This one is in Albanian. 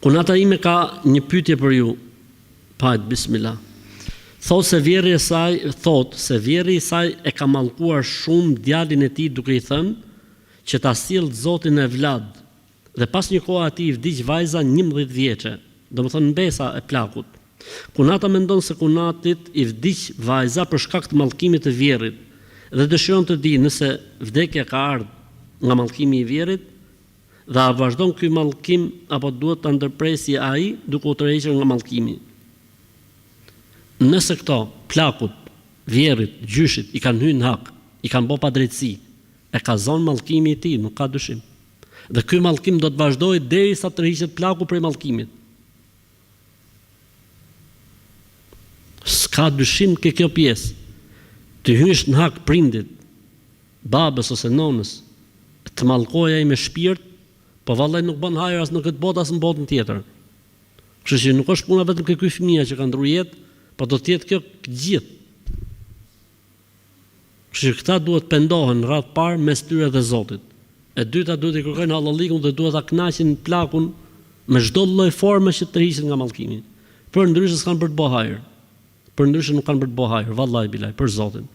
Kunata ime ka një pyetje për ju. Pajt, bismillah. Thot se vjerri i saj e ka mallkuar shumë djalin e tij duke i thënë që ta sjellë Zotin e Vlad. Dhe pas një kohë atij i vdiq vajza 11 vjeçe, domethënë mbesa e plakut. Kunata mendon se kunatit i vdiq vajza për shkak të mallkimit të vjerrit dhe dëshiron të di nëse vdekja ka ardhur nga mallkimi i vjerrit dhe a vazhdon ky mallkim apo duhet ta ndërpresi ai duke u tërhequr nga mallkimi. Nëse këto plakut, vjerrit, gjyshit i kanë hyrë në hak, i kanë bërë padrejtësi, e ka zonë mallkimi i tij, nuk ka dyshim. Dhe ky mallkim do të vazhdojë derisa të tërhiqet plaku prej mallkimit. S'ka dyshim ke kjo pjesë. Të hysh në hak prindit, babës ose nonës, të mallkoja i me shpirt, po vallai nuk bën hajër as në këtë botë as në botën tjetër. Kështu që nuk është puna vetëm ke ky fëmijë që ka ndruar jetë, po do të jetë kjo gjithë. Kështu që këta duhet pendohen radh parë mes tyre dhe Zotit. E dyta duhet i kërkojnë hallallikun dhe duhet ta kënaqin plakun me çdo lloj forme që të tërhiqet nga mallkimi. Për ndryshe s'kan për të bëj hajër. Për ndryshe nuk kanë për të bëj hajër, vallahi bilaj, për Zotin.